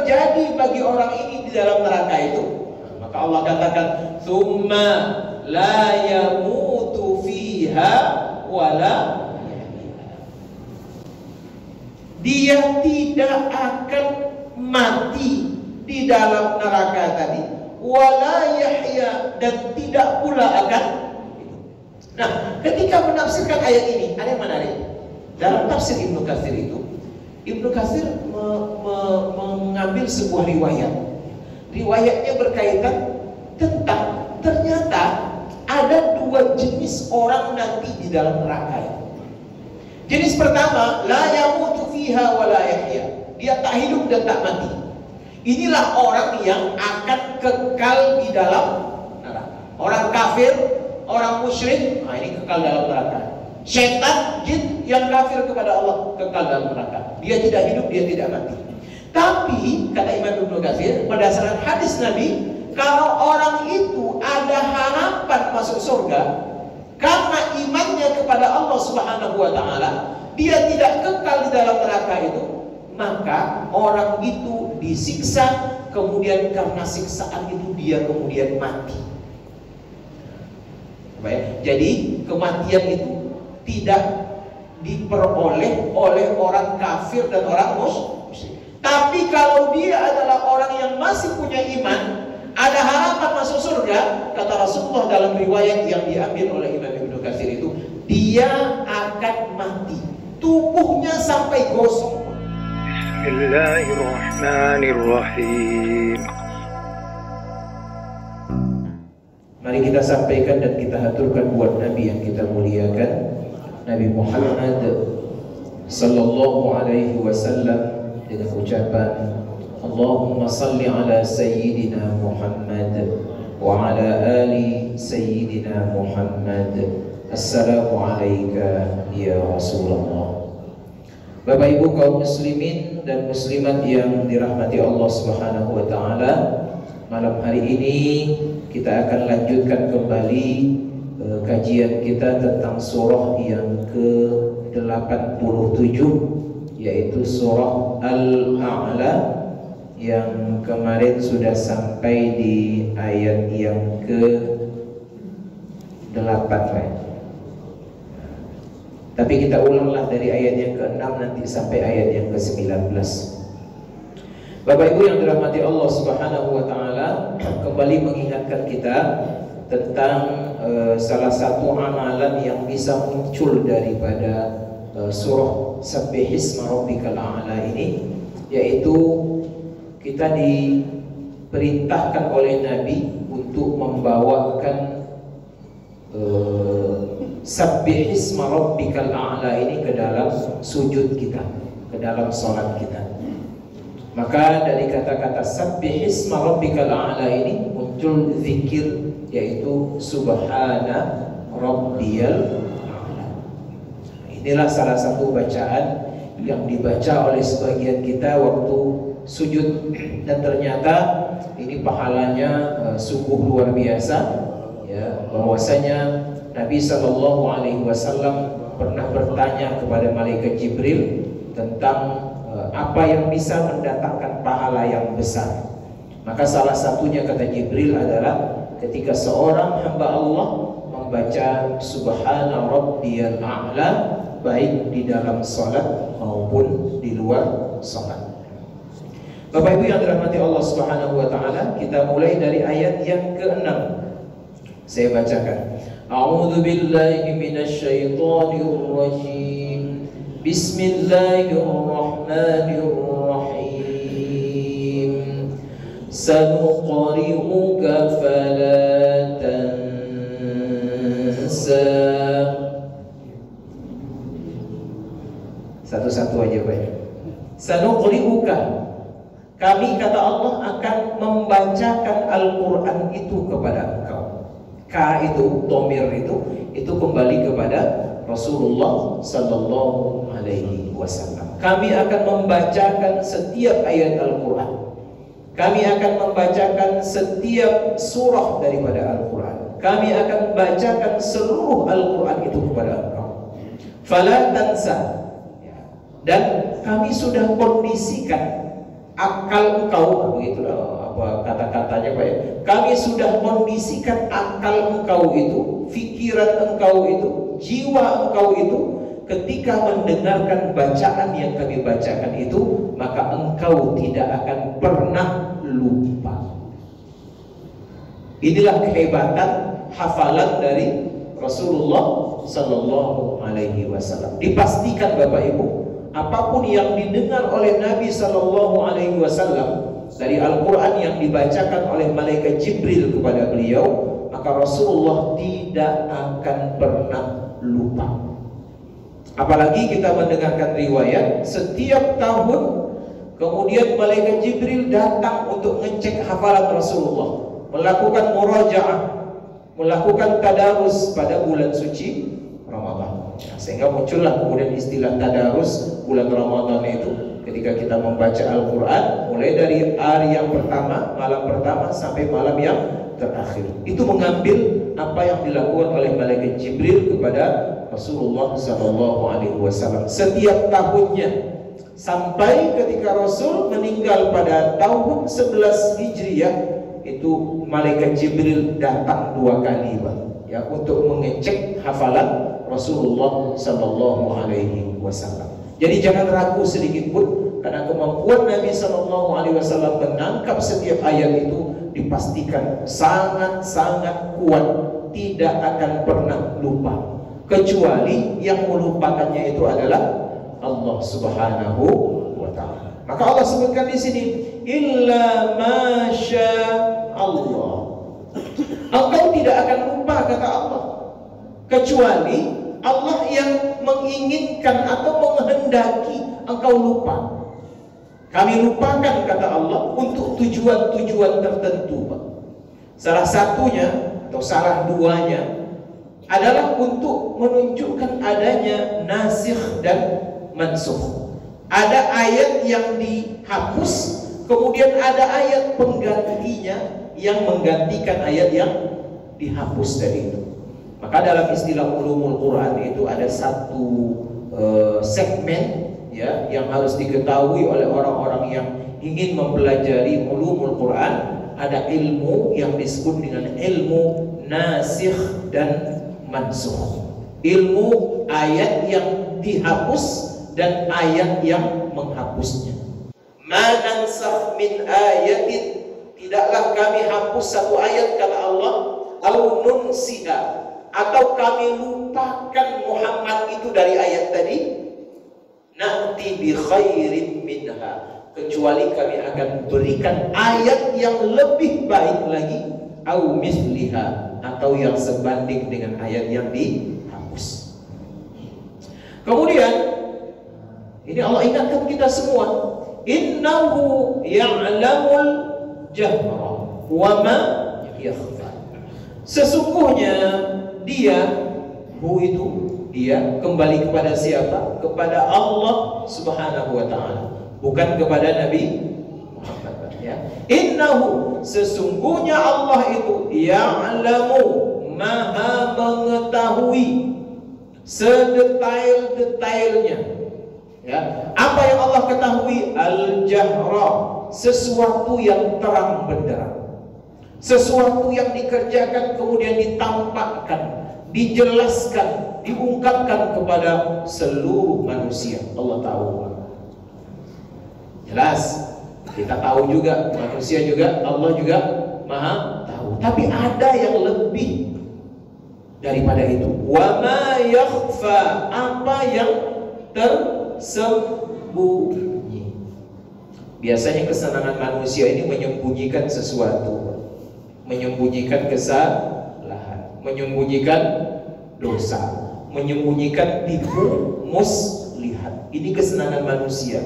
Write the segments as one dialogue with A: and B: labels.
A: terjadi bagi orang ini di dalam neraka itu, maka Allah katakan, "Tsumma la yamutu fiha wala." Dia tidak akan mati di dalam neraka tadi, wala yahya, dan tidak pula akan hidup. Nah, ketika menafsirkan ayat ini, ada yang menarik. Dalam tafsir Ibnu Katsir itu, Ibnu Katsir mengambil sebuah riwayat. Riwayatnya berkaitan tentang ternyata ada dua jenis orang nanti di dalam neraka itu. Jenis pertama, la yamutu fiha wa la yahya. Dia tak hidup dan tak mati. Inilah orang yang akan kekal di dalam neraka. Orang kafir, orang musyrik, nah ini kekal dalam neraka. Syaitan, jin yang kafir kepada Allah, kekal dalam neraka. Dia tidak hidup, dia tidak mati. Tapi kata Imam Ibnu Katsir, berdasarkan hadis Nabi, kalau orang itu ada harapan masuk surga karena imannya kepada Allah Subhanahu wa taala, dia tidak kekal di dalam neraka itu, maka orang itu disiksa, kemudian karena siksaan itu dia kemudian mati. Baik, jadi kematian itu tidak diperoleh oleh orang kafir dan orang musyrik. Tapi kalau dia adalah orang yang masih punya iman, ada harapan masuk surga, kata Rasulullah dalam riwayat yang diambil oleh Imam Ibnu Katsir itu, dia akan mati, tubuhnya sampai gosong. Bismillahirrahmanirrahim. Mari kita sampaikan dan kita haturkan buat Nabi yang kita muliakan, Nabi Muhammad sallallahu alaihi wasallam, dengan ucapan Allahumma salli ala Sayyidina Muhammad wa ala ali Sayyidina Muhammad. Assalamu alayka ya Rasulullah. Bapak Ibu kaum muslimin dan muslimat yang dirahmati Allah Subhanahu wa taala, malam hari ini kita akan lanjutkan kembali kajian kita tentang surah yang ke-87, yaitu surah Al-A'la, yang kemarin sudah sampai di ayat yang ke-8. Tapi kita ulanglah dari ayat yang ke-6 nanti sampai ayat yang ke-19. Bapak Ibu yang dirahmati Allah Subhanahu wa taala, kembali mengingatkan kita tentang salah satu amalan yang bisa muncul daripada surah Sabbihisma Rabbikal A'la ini, yaitu kita diperintahkan oleh Nabi untuk membawakan Sabbihisma Rabbikal A'la ini ke dalam sujud kita, ke dalam salat kita. Maka dari kata-kata Sabbihisma Rabbikal A'la ini muncul zikir, yaitu Subhana Rabbiyal A'la. Inilah salah satu bacaan yang dibaca oleh sebagian kita waktu sujud, dan ternyata ini pahalanya sungguh luar biasa, ya, bahwasanya Nabi Shallallahu Alaihi Wasallam pernah bertanya kepada malaikat Jibril tentang apa yang bisa mendatangkan pahala yang besar. Maka salah satunya, kata Jibril, adalah ketika seorang hamba Allah membaca Subhana Rabbiyal A'la, baik di dalam salat maupun di luar salat. Bapak Ibu yang dirahmati Allah Subhanahu wa taala, kita mulai dari ayat yang ke-6. Saya bacakan. A'udzu billahi minasyaitonir rajim. Bismillahirrahmanirrahim. Sanuqri'uka fala tansa. Satu-satu aja Pak. Sanuqri'uka, kami, kata Allah, akan membacakan Al-Quran itu kepada engkau. Ka itu, domir itu kembali kepada Rasulullah Sallallahu Alaihi Wasallam. Kami akan membacakan setiap ayat Al-Quran. Kami akan membacakan setiap surah daripada Al-Quran. Kami akan membacakan seluruh Al-Quran itu kepada engkau. Fala tansa. Dan kami sudah kondisikan akal engkau, begitulah apa kata-katanya Pak ya. Kami sudah kondisikan akal engkau itu, pikiran engkau itu, jiwa engkau itu, ketika mendengarkan bacaan yang kami bacakan itu, maka engkau tidak akan pernah lupa. Inilah kehebatan hafalan dari Rasulullah Sallallahu Alaihi Wasallam. Dipastikan Bapak Ibu, apapun yang didengar oleh Nabi Sallallahu Alaihi Wasallam dari Al-Quran yang dibacakan oleh malaikat Jibril kepada beliau, maka Rasulullah tidak akan pernah lupa. Apalagi kita mendengarkan riwayat setiap tahun kemudian malaikat Jibril datang untuk ngecek hafalan Rasulullah, melakukan murajaah, melakukan tadarus pada bulan suci Ramadan. Sehingga muncullah kemudian istilah tadarus bulan Ramadan itu, ketika kita membaca Al-Quran mulai dari hari yang pertama, malam pertama sampai malam yang terakhir. Itu mengambil apa yang dilakukan oleh malaikat Jibril kepada Rasulullah SAW setiap tahunnya, sampai ketika Rasul meninggal pada tahun 11 Hijriah, itu malaikat Jibril datang 2 kali ya, untuk mengecek hafalan Rasulullah SAW. Jadi jangan ragu sedikit pun, karena kemampuan Nabi SAW menangkap setiap ayat itu dipastikan sangat-sangat kuat, tidak akan pernah lupa. Kecuali yang melupakannya itu adalah Allah Subhanahu wa Ta'ala. Maka Allah sebutkan di sini, illa masya Allah. Engkau tidak akan lupa, kata Allah, kecuali Allah yang menginginkan atau menghendaki engkau lupa. Kami lupakan, kata Allah, untuk tujuan-tujuan tertentu. Salah satunya atau salah duanya adalah untuk menunjukkan adanya nasikh dan mansukh. Ada ayat yang dihapus, kemudian ada ayat penggantinya yang menggantikan ayat yang dihapus dari itu. Maka dalam istilah ulumul Quran itu ada satu segmen ya yang harus diketahui oleh orang-orang yang ingin mempelajari ulumul Quran. Ada ilmu yang disebut dengan ilmu nasikh dan mansukh. Ilmu ayat yang dihapus dan ayat yang menghapusnya. Ma nansakh min ayatin, tidaklah kami hapus satu ayat, kata Allah, au nunsiha, atau kami lupakan Muhammad itu dari ayat tadi, na'ti bi khairin minha, kecuali kami akan berikan ayat yang lebih baik lagi, au misliha, atau yang sebanding dengan ayat yang dihapus. Kemudian ini Allah ingatkan kita semua, innahu ya'lamul jahra wa ma yakhfa. Sesungguhnya dia, itu dia kembali kepada siapa? Kepada Allah Subhanahu wa Ta'ala, bukan kepada Nabi Muhammad ya. Innahu, sesungguhnya Allah itu ya'lamu, maha mengetahui sedetail-detailnya ya. Apa yang Allah ketahui? Al-jahra, sesuatu yang terang benderang, sesuatu yang dikerjakan kemudian ditampakkan, dijelaskan, diungkapkan kepada seluruh manusia. Allah tahu, jelas. Kita tahu juga, manusia juga, Allah juga maha tahu. Tapi ada yang lebih daripada itu. Wa ma yakhfa, apa yang tersembunyi. Biasanya kesenangan manusia ini menyembunyikan sesuatu, menyembunyikan kesalahan, menyembunyikan dosa, menyembunyikan tipu muslihat. Ini kesenangan manusia.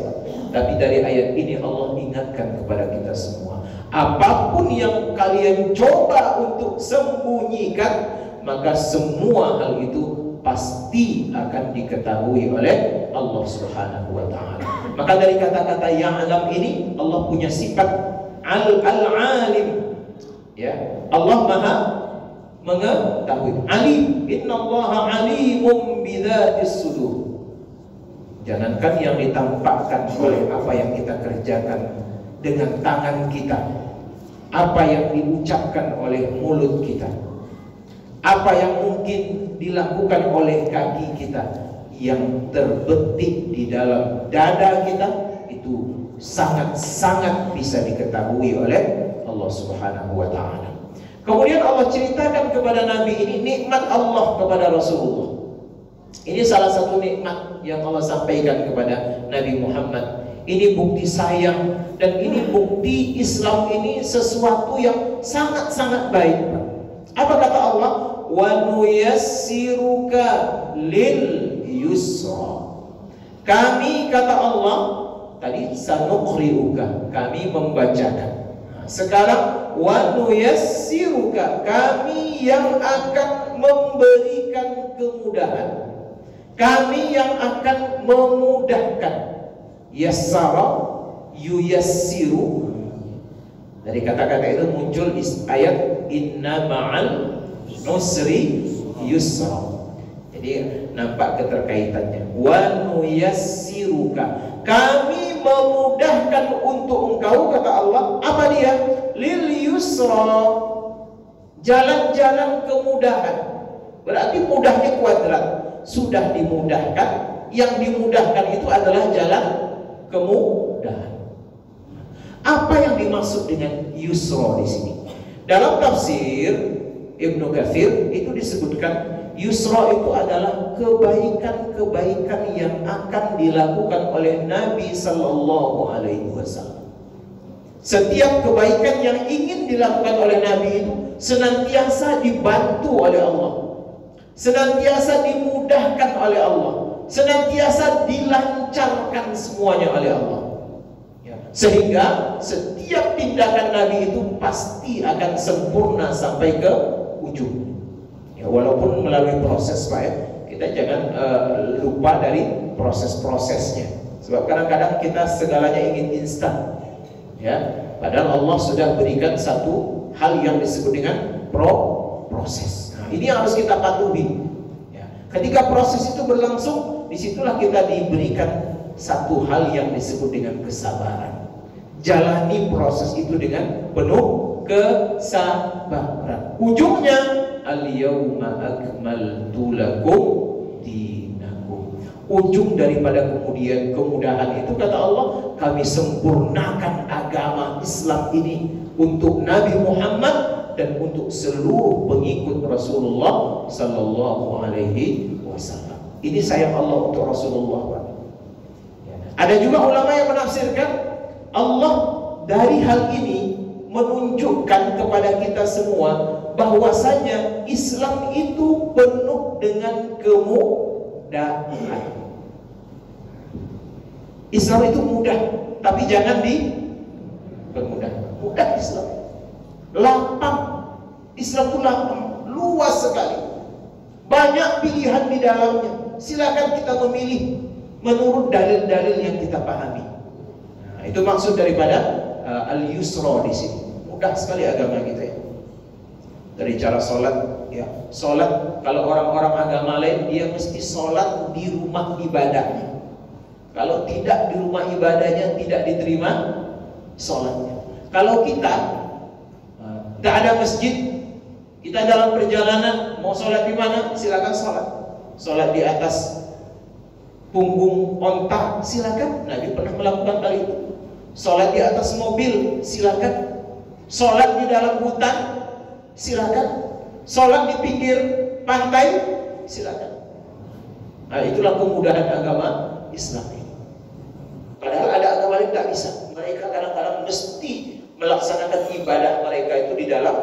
A: Tapi dari ayat ini Allah ingatkan kepada kita semua, apapun yang kalian coba untuk sembunyikan, maka semua hal itu pasti akan diketahui oleh Allah Subhanahu wa Ta'ala. Maka dari kata-kata ya'lam ini, Allah punya sifat al-alim ya. Allah maha mengetahui, alim. Innallaha alimum bidzatis sudur. Jangankan yang ditampakkan oleh apa yang kita kerjakan, dengan tangan kita, apa yang diucapkan oleh mulut kita, apa yang mungkin dilakukan oleh kaki kita, yang terbetik di dalam dada kita itu sangat-sangat bisa diketahui oleh Allah Subhanahu wa ta'ala. Kemudian Allah ceritakan kepada Nabi ini nikmat Allah kepada Rasulullah. Ini salah satu nikmat yang Allah sampaikan kepada Nabi Muhammad. Ini bukti sayang dan ini bukti Islam ini sesuatu yang sangat-sangat baik. Apa kata Allah? Wa nuyassiruka lil yusra. Kami, kata Allah tadi, sanuqri'uka, kami membacakan. Sekarang wa nuyassiruka, kami yang akan memberikan kemudahan, kami yang akan memudahkan. Yassara yuyassiru, dari kata-kata itu muncul ayat inna ma'al nusri yusra. Jadi nampak keterkaitannya. Wa nuyassiruka, kami memudahkan untuk engkau, kata Allah. Apa dia? Lil yusra, jalan-jalan kemudahan. Berarti mudahnya kuadrat. Sudah dimudahkan, yang dimudahkan itu adalah jalan kemudahan. Apa yang dimaksud dengan yusra di sini? Dalam tafsir Ibnu Katsir itu disebutkan yusra itu adalah kebaikan-kebaikan yang akan dilakukan oleh Nabi Sallallahu Alaihi Wasallam. Setiap kebaikan yang ingin dilakukan oleh Nabi itu senantiasa dibantu oleh Allah, senantiasa dimudahkan oleh Allah, senantiasa dilancarkan semuanya oleh Allah. Sehingga setiap tindakan Nabi itu pasti akan sempurna sampai ke ujung. Ya, walaupun melalui proses, Pak, ya, kita jangan lupa dari proses-prosesnya. Sebab kadang-kadang kita segalanya ingin instan, ya. Padahal Allah sudah berikan satu hal yang disebut dengan proses. Nah, ini yang harus kita patuhi. Ya. Ketika proses itu berlangsung, disitulah kita diberikan satu hal yang disebut dengan kesabaran. Jalani proses itu dengan penuh kesabaran. Ujungnya al-yawma akmaltu lakum dinakum. Ujung daripada kemudahan itu, kata Allah, kami sempurnakan agama Islam ini untuk Nabi Muhammad dan untuk seluruh pengikut Rasulullah Sallallahu Alaihi Wasallam. Ini sayang Allah untuk Rasulullah, Pak. Ada juga ulama yang menafsirkan Allah dari hal ini menunjukkan kepada kita semua bahwasanya Islam itu penuh dengan kemudahan. Islam itu mudah, tapi jangan dipermudah. Mudah Islam, lapang. Islam itu lapang, luas sekali, banyak pilihan di dalamnya. Silakan kita memilih menurut dalil-dalil yang kita pahami. Nah, itu maksud daripada al-yusra di sini. Mudah sekali agama kita ya. Dari cara sholat, ya, sholat kalau orang-orang agama lain dia mesti sholat di rumah ibadahnya. Kalau tidak di rumah ibadahnya tidak diterima sholatnya. Kalau kita tidak ada masjid, kita dalam perjalanan mau sholat di mana, silakan sholat. Sholat di atas punggung onta, silakan. Nabi pernah melakukan hal itu. Sholat di atas mobil, silakan. Sholat di dalam hutan, silakan. Sholat di pinggir pantai, silakan. Nah, itulah kemudahan agama Islam ini. Padahal ada agama lain tidak bisa. Mereka kadang-kadang mesti melaksanakan ibadah mereka itu di dalam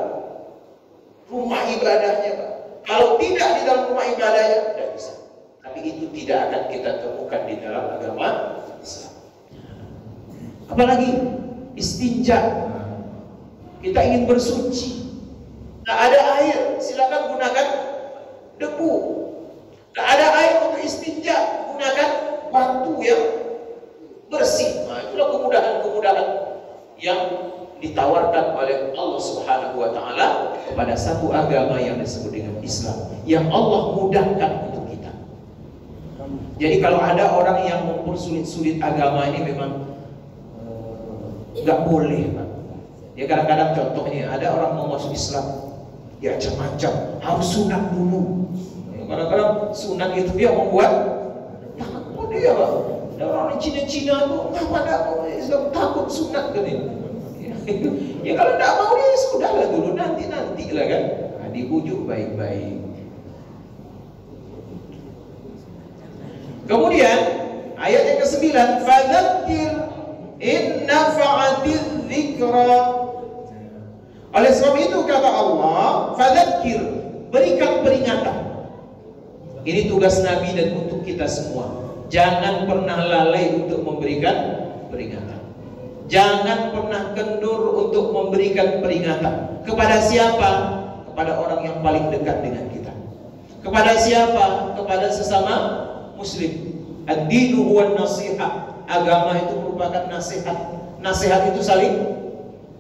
A: rumah ibadahnya, Pak. Kalau tidak di dalam rumah ibadahnya, tidak bisa. Tapi itu tidak akan kita temukan di dalam agama Islam. Apalagi istinja, kita ingin bersuci, tak ada air, silakan gunakan debu. Tak ada air untuk istinja, gunakan batu yang bersih. Nah, itulah kemudahan-kemudahan yang ditawarkan oleh Allah Subhanahu wa Ta'ala kepada satu agama yang disebut dengan Islam, yang Allah mudahkan untuk kita. Jadi kalau ada orang yang mempersulit-sulit agama ini, memang nggak boleh, Pak. Ya kadang-kadang contohnya ada orang mau masuk Islam, ya macam-macam harus sunat dulu. Kadang-kadang sunat itu dia membuat takut dia, Pak. Ada orang Cina-Cina tuh kenapa nggak mau Islam, takut sunat kan ini. Ya kalau nggak mau ya sudahlah dulu, nanti lah kan. Nah, dibujuk baik-baik. Kemudian ayat yang ke-9, fadzakir in nafa'atiz dzikra. Oleh sebab itu kata Allah, fadzakir, berikan peringatan. Ini tugas Nabi dan untuk kita semua. Jangan pernah lalai untuk memberikan peringatan. Jangan pernah kendur untuk memberikan peringatan. Kepada siapa? Kepada orang yang paling dekat dengan kita. Kepada siapa? Kepada sesama Muslim. Ad-dinu huwa nasihat. Agama itu merupakan nasihat. Nasihat itu saling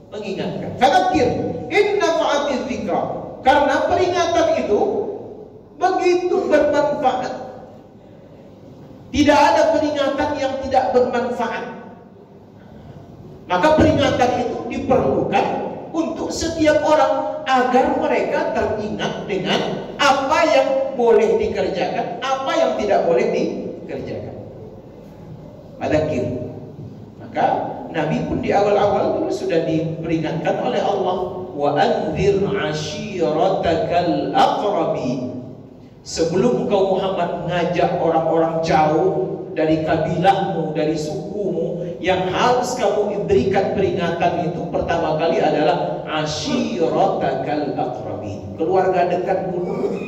A: mengingatkan. Fadzakir in nafa'atiz dzikra. Karena peringatan itu begitu bermanfaat. Tidak ada peringatan yang tidak bermanfaat. Maka peringatan itu diperlukan untuk setiap orang agar mereka teringat dengan apa yang boleh dikerjakan, apa yang tidak boleh dikerjakan. Fadzakir. Maka Nabi pun di awal-awal dulu sudah diperingatkan oleh Allah, wa anzir ashiratakal aqrabin. Sebelum engkau Muhammad mengajak orang-orang jauh dari kabilahmu, dari sukumu, yang harus kamu berikan peringatan itu pertama kali adalah ashiratakal aqrabin, keluarga dekat dulu.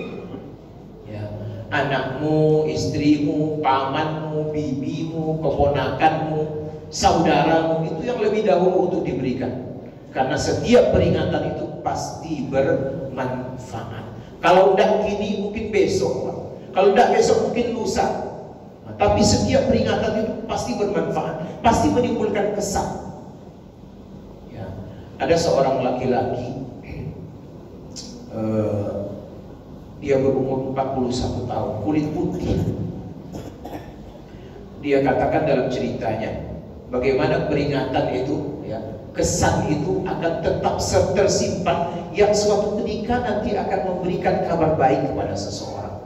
A: Ya, anakmu, istrimu, pamanmu, bibimu, keponakanmu, saudaramu, itu yang lebih dahulu untuk diberikan. Karena setiap peringatan itu pasti bermanfaat. Kalau tidak kini mungkin besok, Pak. Kalau tidak besok mungkin lusa. Nah, tapi setiap peringatan itu pasti bermanfaat, pasti menimbulkan kesan. Ya, ada seorang laki-laki, dia berumur 41 tahun, kulit putih. Dia katakan dalam ceritanya, bagaimana peringatan itu, ya, kesan itu akan tetap tersimpan, yang suatu ketika nanti akan memberikan kabar baik kepada seseorang.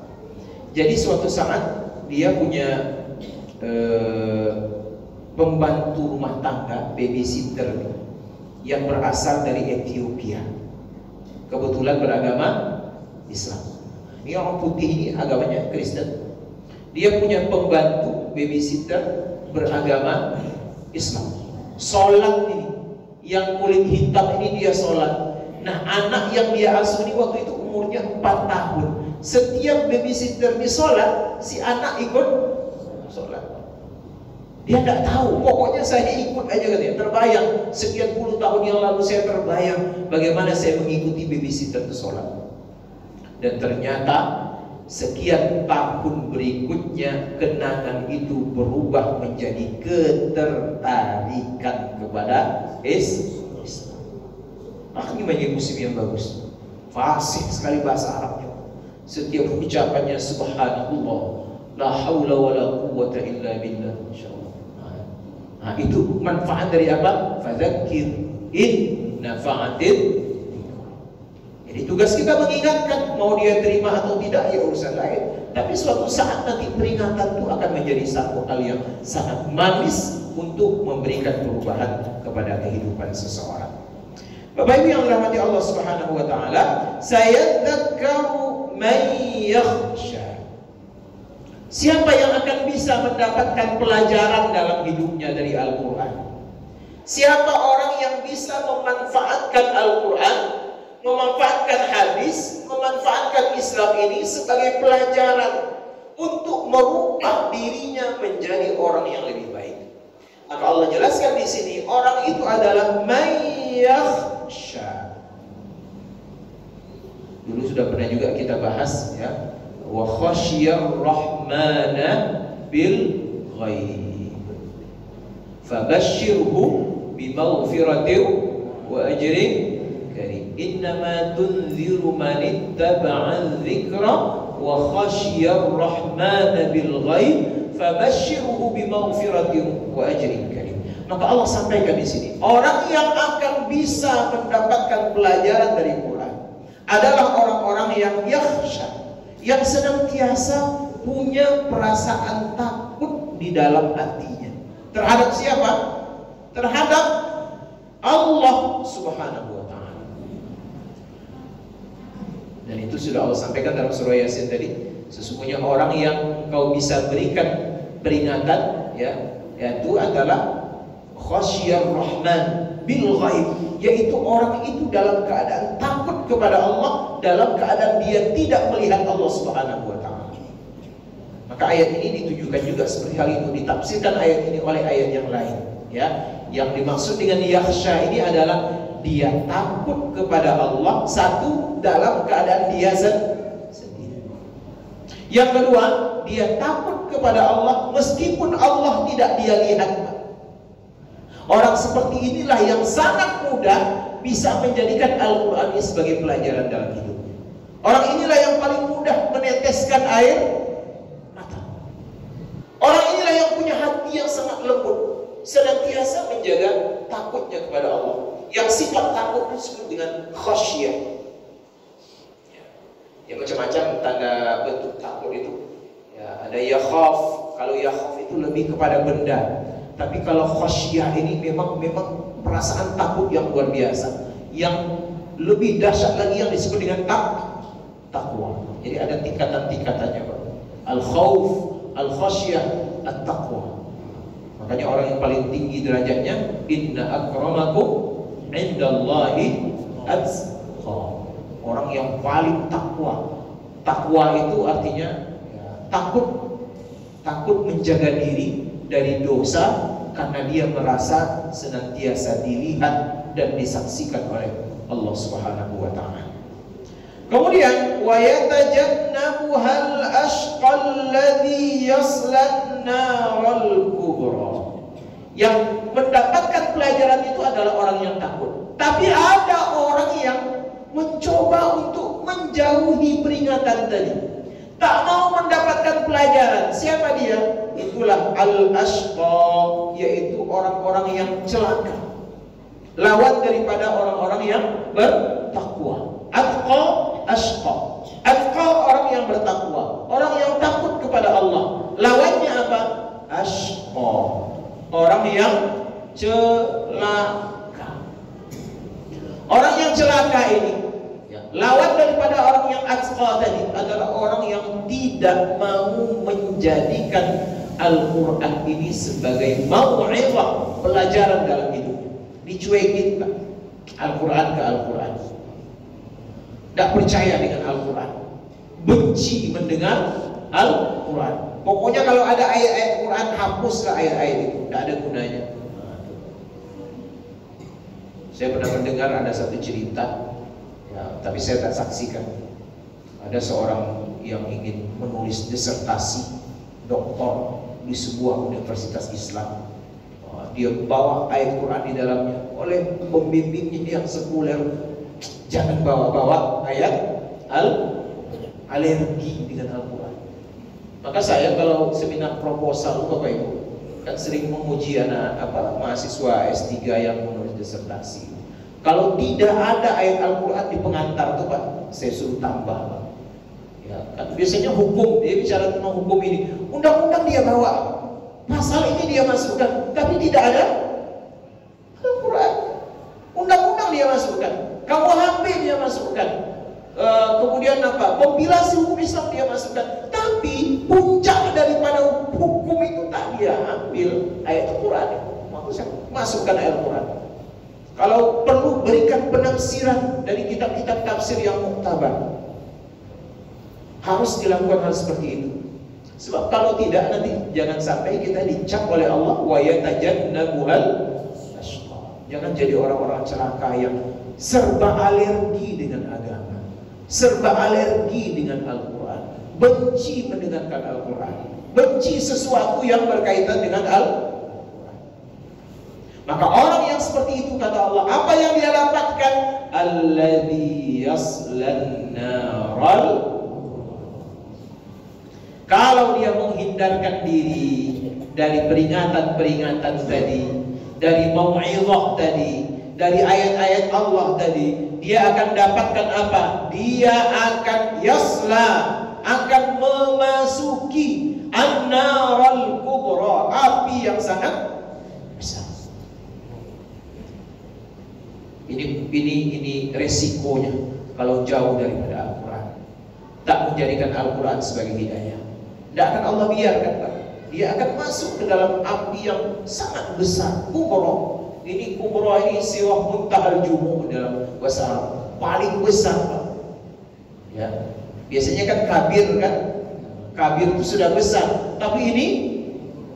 A: Jadi suatu saat dia punya pembantu rumah tangga, babysitter, yang berasal dari Ethiopia. Kebetulan beragama Islam. Ini orang putih ini agamanya Kristen. Dia punya pembantu babysitter beragama Islam. Sholat ini, yang kulit hitam ini dia sholat. Nah, anak yang dia asuh ini waktu itu umurnya 4 tahun. Setiap babysitter di sholat, si anak ikut sholat. Dia tidak tahu, pokoknya saya ikut aja katanya. Terbayang, sekian puluh tahun yang lalu saya terbayang bagaimana saya mengikuti babysitter itu sholat. Dan ternyata sekian tahun berikutnya kenangan itu berubah menjadi ketertarikan kepada Islam. Makanya menjadi muslim yang bagus, fasih sekali bahasa Arabnya. Setiap ucapannya subhanallah, la haula wala quwwata illa billah, insyaallah. Nah, itu manfaat dari apa? Fadzakir in nafa'atil. Jadi tugas kita mengingatkan, mau dia terima atau tidak ya urusan lain. Tapi suatu saat nanti peringatan itu akan menjadi satu hal yang sangat manis untuk memberikan perubahan kepada kehidupan seseorang. Bapak Ibu yang dirahmati Allah Subhanahu wa taala, sayadzakkaru man yakhsha. Siapa yang akan bisa mendapatkan pelajaran dalam hidupnya dari Al-Qur'an? Siapa orang yang bisa memanfaatkan Al-Qur'an, memanfaatkan hadis, memanfaatkan Islam ini sebagai pelajaran untuk merubah dirinya menjadi orang yang lebih baik? Maka Allah jelaskan di sini, orang itu adalah man yakhsha. Dulu sudah pernah juga kita bahas, ya, wa khasyiyar rahmana bil ghaib fabashshirhu bimaghfiratin wa ajrin karim. Innama tunziru man ittaba'a dzikra wa khasyiyar rahmana bil ghaib fabashshirhu bimaghfiratin wa ajrin karim. Maka Allah sampaikan di sini, orang yang akan bisa mendapatkan pelajaran dari Quran adalah orang-orang yang yakhsha, yang senantiasa punya perasaan takut di dalam hatinya. Terhadap siapa? Terhadap Allah Subhanahu wa ta'ala. Dan itu sudah Allah sampaikan dalam surah Yasin tadi. Sesungguhnya orang yang kau bisa berikan peringatan, yaitu adalah khasyar rahman bil ghaib, yaitu orang itu dalam keadaan takut kepada Allah, dalam keadaan dia tidak melihat Allah Subhanahu wa ta'ala. Maka ayat ini ditujukan juga seperti hal itu, ditafsirkan ayat ini oleh ayat yang lain, ya. Yang dimaksud dengan yakhsha ini adalah dia takut kepada Allah, satu, dalam keadaan dia sendiri. Yang kedua, dia takut kepada Allah meskipun Allah tidak dia lihat. Orang seperti inilah yang sangat mudah bisa menjadikan Al-Quran ini sebagai pelajaran dalam hidupnya. Orang inilah yang paling mudah meneteskan air mata. Orang inilah yang punya hati yang sangat lembut, senantiasa menjaga takutnya kepada Allah. Yang sifat takut disebut dengan khasyah. Ya, macam-macam tanda bentuk takut itu. Ya, ada yakhaf. Kalau yakhaf itu lebih kepada benda. Tapi kalau khasyah ini memang perasaan takut yang luar biasa. Yang lebih dahsyat lagi yang disebut dengan takwa. Jadi ada tingkatan-tingkatannya, Pak. Al-khauf, al-khasyah, at-taqwa. Makanya orang yang paling tinggi derajatnya, inna akramakum indallahi atqakum. Orang yang paling takwa. Takwa itu artinya takut menjaga diri dari dosa karena dia merasa senantiasa dilihat dan disaksikan oleh Allah Subhanahu wa ta'ala. Kemudian wa yatajannabuhal ashqal ladzi yaslan naral kubra. Yang mendapatkan pelajaran itu adalah orang yang takut. Tapi ada orang yang mencoba untuk menjauhi peringatan tadi, tak mau mendapatkan pelajaran. Siapa dia? Itulah al-ashqa, yaitu orang-orang yang celaka. Lawan daripada orang-orang yang bertakwa. Atqa, ashqa. Atqa orang yang bertakwa, orang yang takut kepada Allah. Lawannya apa? Ashqa, orang yang celaka. Orang yang celaka ini, lawan daripada orang yang atqa tadi adalah orang yang tidak mau menjadikan Al-Quran ini sebagai mau'izah, pelajaran dalam hidup. Dicuekin, Pak, Al-Quran ke Al-Quran. Tidak percaya dengan Al-Quran, benci mendengar Al-Quran. Pokoknya kalau ada ayat-ayat Quran, hapuslah ayat-ayat itu, tidak ada gunanya. Saya pernah mendengar ada satu cerita, tapi saya tak saksikan. Ada seorang yang ingin menulis disertasi doktor di sebuah universitas Islam. Dia bawa ayat Quran di dalamnya. Oleh pembimbingnya yang sekuler, jangan bawa-bawa ayat alergi dengan Al-Quran. Maka saya kalau seminar proposal, Bapak Ibu, kan sering memuji anak mahasiswa S3 yang menulis disertasi. Kalau tidak ada ayat Al-Quran di pengantar tuh, Pak, saya suruh tambah, Pak. Ya, kan biasanya hukum, dia bicara tentang hukum ini, undang-undang dia bawa, pasal ini dia masukkan, tapi tidak ada Al-Quran. Undang-undang dia masukkan, KUHP dia masukkan, kemudian kompilasi hukum Islam dia masukkan, tapi puncak daripada hukum itu tak dia ambil ayat Al-Quran. Maksudnya masukkan ayat Al-Quran. Kalau perlu berikan penafsiran dari kitab-kitab tafsir yang muktabar. Harus dilakukan hal seperti itu. Sebab kalau tidak, nanti jangan sampai kita dicap oleh Allah wa yatajannabuhal ashqa. Jangan jadi orang-orang celaka yang serba alergi dengan agama, serba alergi dengan Al-Quran, benci mendengarkan Al-Quran, benci sesuatu yang berkaitan dengan Al-Quran. Maka orang yang seperti itu, kata Allah, apa yang dia dapatkan? Alladzi yaslan naral. Kalau dia menghindarkan diri dari peringatan-peringatan tadi, dari mau'izah tadi, dari ayat-ayat Allah tadi, dia akan dapatkan apa? Dia akan yasla, akan memasuki an-naral kubra, api yang sangat besar. Ini resikonya kalau jauh daripada Al-Quran, tak menjadikan Al-Quran sebagai hidayah. Tidak akan Allah biarkan, Pak. Dia akan masuk ke dalam api yang sangat besar, kubra. Ini kubra ini siwah muntahal jumuh dalam bahasa Arab, paling besar, Pak. Ya, biasanya kan kabir kan, kabir itu sudah besar, tapi ini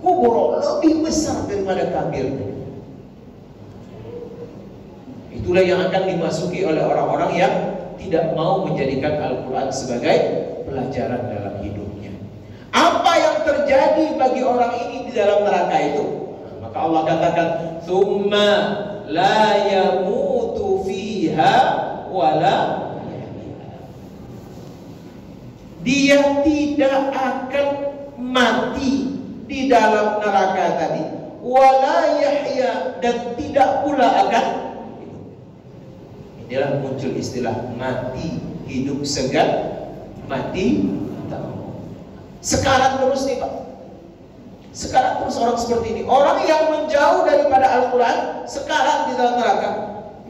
A: kubra lebih besar daripada kabir. Itulah yang akan dimasuki oleh orang-orang yang tidak mau menjadikan Al-Quran sebagai pelajaran dalam hidupnya. Apa yang terjadi bagi orang ini di dalam neraka itu? Maka Allah katakan, "Tsumma la yamutu fiha wala yahya." Dia tidak akan mati di dalam neraka tadi, wala yahya, dan tidak pula akan hidup. Inilah muncul istilah mati hidup segan, mati tak mau. Sekarang terus nih, Pak. Sekarang terus orang seperti ini, orang yang menjauh daripada Al-Quran sekarang di dalam neraka,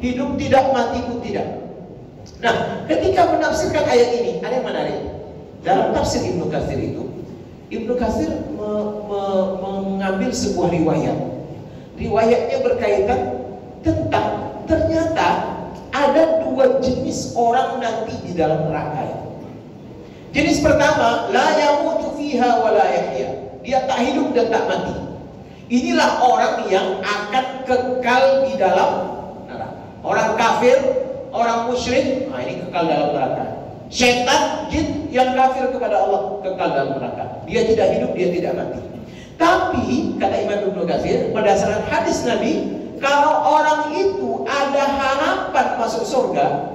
A: hidup tidak, mati pun tidak. Nah, ketika menafsirkan ayat ini, ada yang menarik. Dalam tafsir Ibnu Katsir itu, Ibnu Katsir mengambil sebuah riwayat. Riwayatnya berkaitan tentang ternyata ada dua jenis orang nanti di dalam neraka itu. Jenis pertama, la yamutu fiha wa la yahya. Dia tak hidup dan tak mati. Inilah orang yang akan kekal di dalam neraka. Orang kafir, orang musyrik, nah ini kekal dalam neraka. Syaitan, jin yang kafir kepada Allah kekal dalam neraka. Dia tidak hidup, dia tidak mati. Tapi kata Imam Ibnu Katsir, berdasarkan hadis Nabi, kalau orang itu ada harapan masuk surga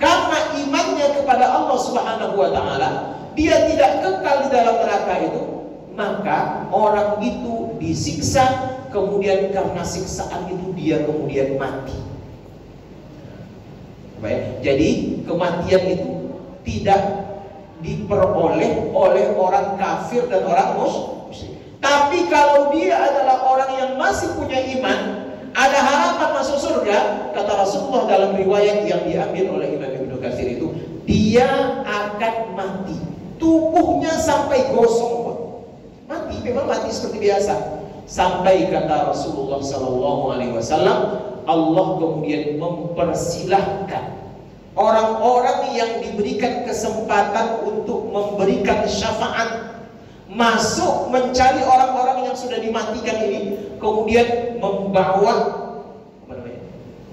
A: karena imannya kepada Allah Subhanahu wa taala, dia tidak kekal di dalam neraka itu, maka orang itu disiksa, kemudian karena siksaan itu dia kemudian mati. Baik, jadi kematian itu tidak diperoleh oleh orang kafir dan orang musyrik. Tapi kalau dia adalah orang yang masih punya iman, ada harapan masuk surga, kata Rasulullah dalam riwayat yang diambil oleh Imam Ibnu Katsir itu, dia akan mati, tubuhnya sampai gosong, mati, memang mati seperti biasa. Sampai kata Rasulullah SAW, Allah kemudian mempersilahkan orang-orang yang diberikan kesempatan untuk memberikan syafaat masuk mencari orang-orang yang sudah dimatikan ini, kemudian membawa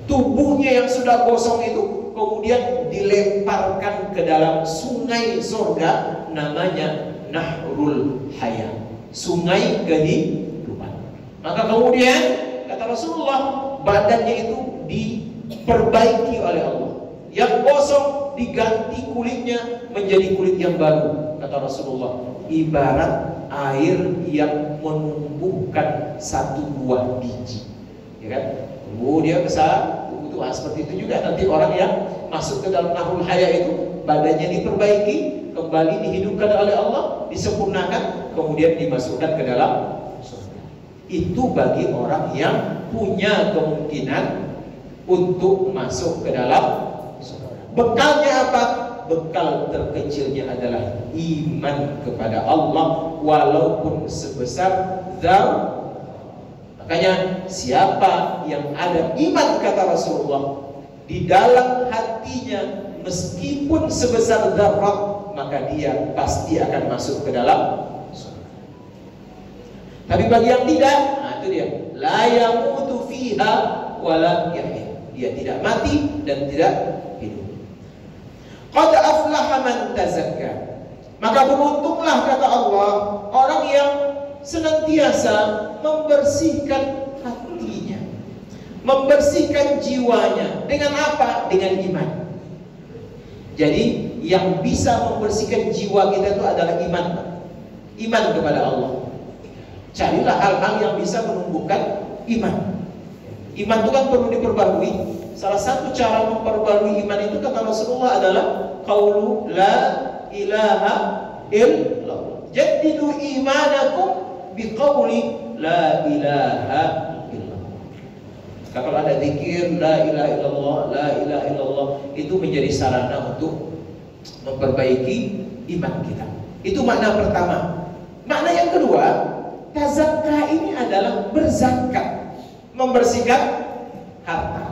A: tubuhnya yang sudah gosong itu, kemudian dilemparkan ke dalam sungai surga, namanya Nahrul Hayat, sungai kehidupan. Maka kemudian kata Rasulullah, badannya itu diperbaiki oleh Allah, yang gosong diganti kulitnya menjadi kulit yang baru. Kata Rasulullah, ibarat air yang menumbuhkan satu buah biji, ya kan? Dia besar, tua, seperti itu juga nanti orang yang masuk ke dalam Nahrul Hayat itu, badannya diperbaiki, kembali dihidupkan oleh Allah, disempurnakan, kemudian dimasukkan ke dalam surga. Itu bagi orang yang punya kemungkinan untuk masuk ke dalam surga. Bekalnya apa? Bekal terkecilnya adalah iman kepada Allah, walaupun sebesar dzar. Makanya siapa yang ada iman, kata Rasulullah, di dalam hatinya meskipun sebesar dzarrah, maka dia pasti akan masuk ke dalam surga. Tapi bagi yang tidak, nah itu dia, la yamutu fiha wala yahya. Dia tidak mati dan tidak hidup. Qad aflaha man tazakka. Maka beruntunglah, kata Allah, orang yang senantiasa membersihkan hatinya, membersihkan jiwanya. Dengan apa? Dengan iman. Jadi yang bisa membersihkan jiwa kita itu adalah iman. Iman kepada Allah. Carilah hal-hal yang bisa menumbuhkan iman. Iman itu kan perlu diperbarui. Salah satu cara memperbarui iman itu kata Rasulullah adalah qaulu la ilaha illallah. Jaddidu imanakum biqauli la ilaha illallah. Kalau ada zikir la ilaha illallah, la ilaha illallah, itu menjadi sarana untuk memperbaiki iman kita. Itu makna pertama. Makna yang kedua, tazakka ini adalah berzakat, membersihkan harta.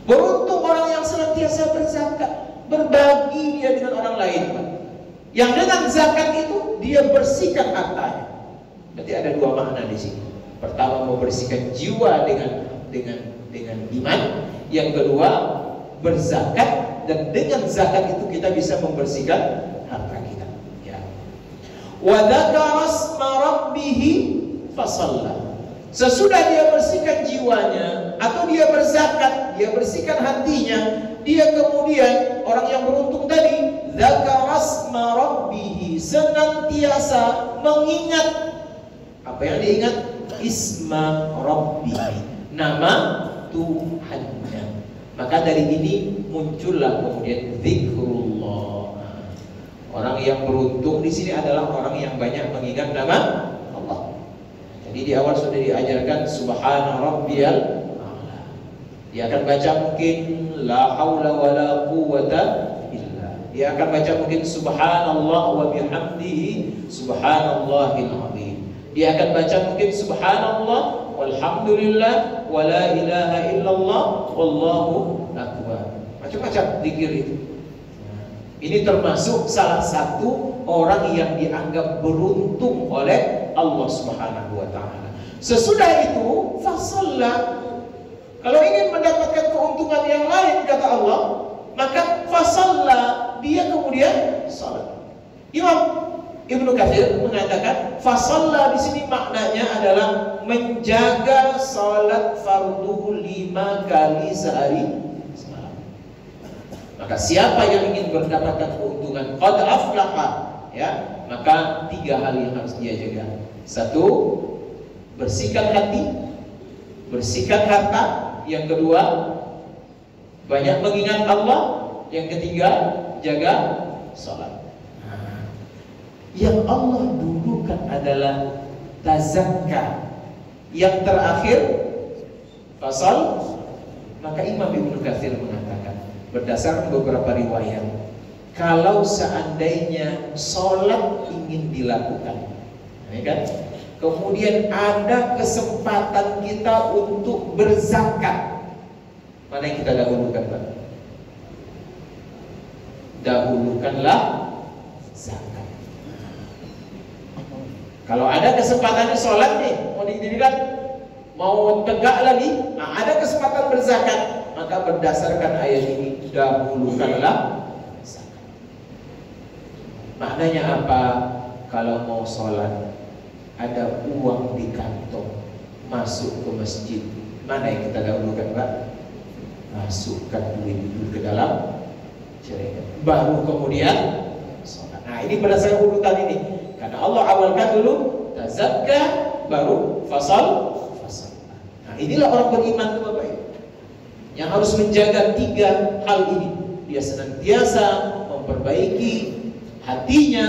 A: Beruntung orang yang senantiasa berzakat, berbagi dia dengan orang lain, Pak. Yang dengan zakat itu dia bersihkan hartanya. Berarti ada dua makna di sini. Pertama, membersihkan jiwa dengan iman. Yang kedua, berzakat, dan dengan zakat itu kita bisa membersihkan harta kita. Ya. Wa dzakara asma rabbih fasalla. Sesudah dia bersihkan jiwanya atau dia berzakat, dia bersihkan hatinya, dia kemudian orang yang beruntung tadi, dzakara asma rabbih, senantiasa mengingat apa yang diingat? Isma rabbih, nama Tuhannya. Maka dari ini muncullah kemudian zikrullah. Orang yang beruntung di sini adalah orang yang banyak mengingat nama Allah. Jadi di awal sudah diajarkan subhana rabbiyal a'la. Dia akan baca mungkin la haula wala quwwata illa. Dia akan baca mungkin subhanallah wa bihamdihi subhanallahil azim. Dia akan baca mungkin subhanallah walhamdulillah wala ilaha illallah wallahu akbar. Macam-macam zikir itu. Ini termasuk salah satu orang yang dianggap beruntung oleh Allah Subhanahu wa taala. Sesudah itu fasalla. Kalau ingin mendapatkan keuntungan yang lain kata Allah, maka fasalla, dia kemudian salat. Imam Ibnu Katsir mengatakan fasalla di sini maknanya adalah menjaga salat fardu 5 kali sehari semalam. Maka siapa yang ingin mendapatkan keuntungan qad aflaha, ya, maka 3 hal yang harus dia jaga. 1, bersihkan hati, bersihkan harta. Yang kedua, banyak mengingat Allah. Yang ketiga, jaga salat. Yang Allah dulukan adalah tazakka. Yang terakhir fasal. Maka Imam Ibnu Katsir mengatakan berdasarkan beberapa riwayat, kalau seandainya sholat ingin dilakukan, ya kan? Kemudian ada kesempatan kita untuk berzakat, mana yang kita dahulukan, Pak? Dahulukanlah zakat. Kalau ada kesempatannya sholat nih, mau didirikan, mau tegak lagi, nah ada kesempatan berzakat, maka berdasarkan ayat ini dahulukanlah zakat. Maknanya apa? Kalau mau sholat, ada uang di kantong, masuk ke masjid, mana yang kita dahulukan, Pak? Masukkan duit itu ke dalam celengan, baru kemudian sholat. Nah ini berdasarkan urutan ini. Karena Allah awalkan dulu tazakka, baru fasal. Nah inilah orang beriman itu Bapak Ibu, yang harus menjaga 3 hal ini. Dia senantiasa memperbaiki hatinya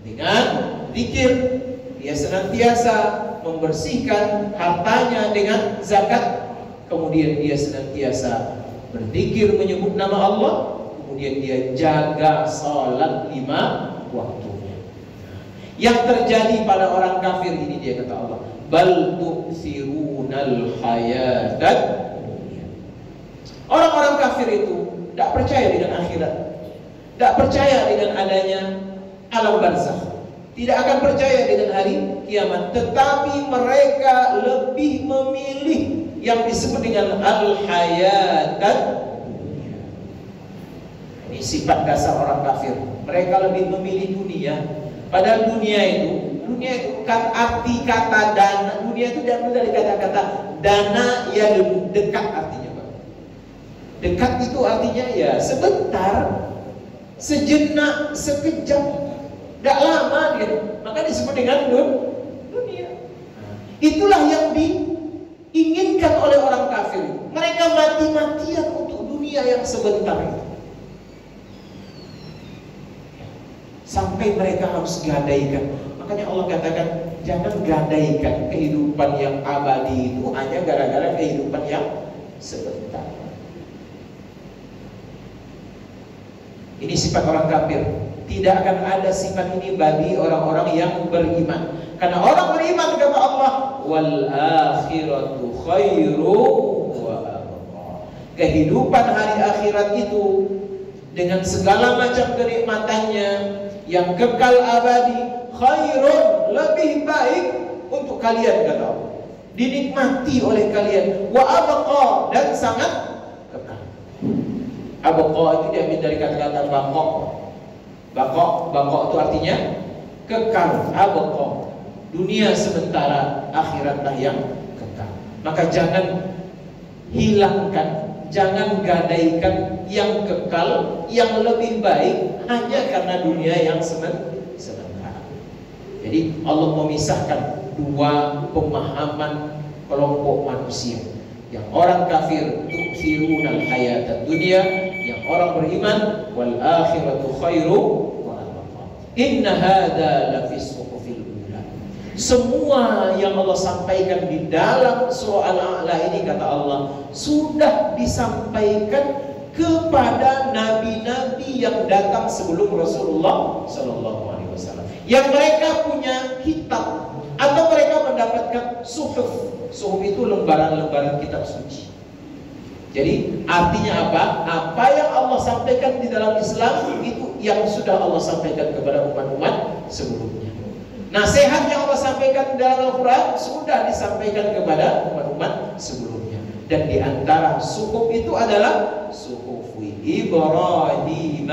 A: dengan zikir. Dia senantiasa membersihkan hartanya dengan zakat. Kemudian dia senantiasa berzikir menyebut nama Allah. Kemudian dia jaga salat 5 waktu. Yang terjadi pada orang kafir ini, dia kata Allah, bal tu'thirunal hayatad dunya. Orang-orang kafir itu tidak percaya dengan akhirat, tidak percaya dengan adanya alam barzakh, tidak akan percaya dengan hari kiamat, tetapi mereka lebih memilih yang disebut dengan al-hayatad dunya. Ini sifat dasar orang kafir. Mereka lebih memilih dunia. Padahal dunia itu kan arti kata dana. Dunia itu diambil dari kata-kata dana yang dekat artinya, Pak. Dekat itu artinya ya sebentar, sejenak, sekejap, tidak lama dia. Maka disebut dengan dunia. Itulah yang diinginkan oleh orang kafir. Mereka mati-matian untuk dunia yang sebentar itu. Sampai mereka harus gadaikan. Makanya Allah katakan, jangan gadaikan kehidupan yang abadi itu hanya gara-gara kehidupan yang sebentar. Ini sifat orang kafir. Tidak akan ada sifat ini bagi orang-orang yang beriman. Karena orang beriman kata Allah, wal akhiratu khairu wa abqa. Kehidupan hari akhirat itu dengan segala macam kenikmatannya yang kekal abadi, khairun, lebih baik untuk kalian kata Allah. Dinikmati oleh kalian, wa abqa, dan sangat kekal. Abqa itu diambil dari kata-kata baqaq. Baqaq itu artinya kekal. Abqa, dunia sementara, akhiratlah yang kekal. Maka jangan hilangkan, jangan gadaikan yang kekal, yang lebih baik hanya karena dunia yang sementara. Jadi Allah memisahkan dua pemahaman kelompok manusia. Yang orang kafir tu'thirunal hayatad dunya, yang orang beriman wal akhiratu khairu wa abqa. Inna hadza lafi suhufil ula. Semua yang Allah sampaikan di dalam surah Al-A'la ini kata Allah sudah disampaikan kepada nabi-nabi yang datang sebelum Rasulullah sallallahu alaihi wasallam. Yang mereka punya kitab atau mereka mendapatkan suhuf. Suhuf itu lembaran-lembaran kitab suci. Jadi artinya apa? Apa yang Allah sampaikan di dalam Islam itu yang sudah Allah sampaikan kepada umat-umat sebelumnya. Nasihat yang Allah sampaikan di dalam Al-Quran sudah disampaikan kepada umat-umat sebelumnya. Dan di antara suhuf itu adalah suhuf Ibrahim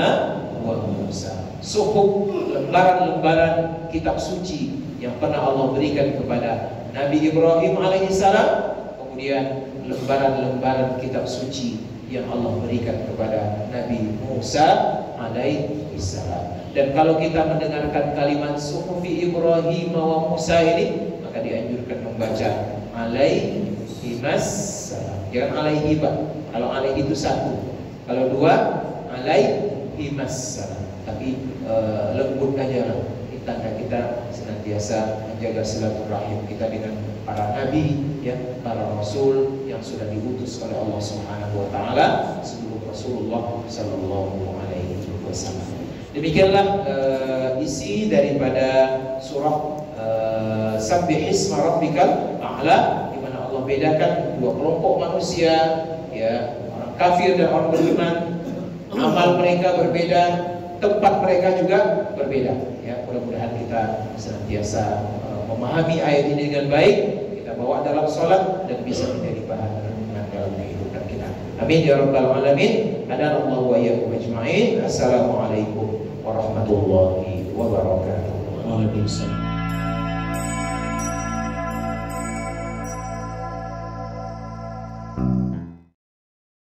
A: wa Musa. Suhuf, lembaran-lembaran kitab suci yang pernah Allah berikan kepada Nabi Ibrahim alaihissalam, kemudian lembaran-lembaran kitab suci yang Allah berikan kepada Nabi Musa alaihissalam. Dan kalau kita mendengarkan kalimat suhufi Ibrahim wa Musa ini, maka dianjurkan membaca alaihimassalam. Jangan alaihiba. Kalau alaihi itu satu, kalau dua alaihimassalam. Tapi lembut aja lah. Tanda kita senantiasa menjaga silaturahim kita dengan para nabi, ya, para rasul yang sudah diutus oleh Allah Subhanahu wa taala sebelum Rasulullah sallallahu alaihi wasallam. Demikianlah isi daripada surah Sabbihisma rabbikal a'la, di mana Allah bedakan dua kelompok manusia, ya, orang kafir dan orang beriman. Amal mereka berbeda, tempat mereka juga berbeda. Ya, mudah-mudahan kita senantiasa memahami ayat ini dengan baik, kita bawa dalam sholat dan bisa menjadi bahan renungan dalam kehidupan kita. Amin ya rabbal alamin. Hadanallahu wa iyyakum ajma'in. Assalamualaikum warahmatullahi wabarakatuh. Waalaikumsalam.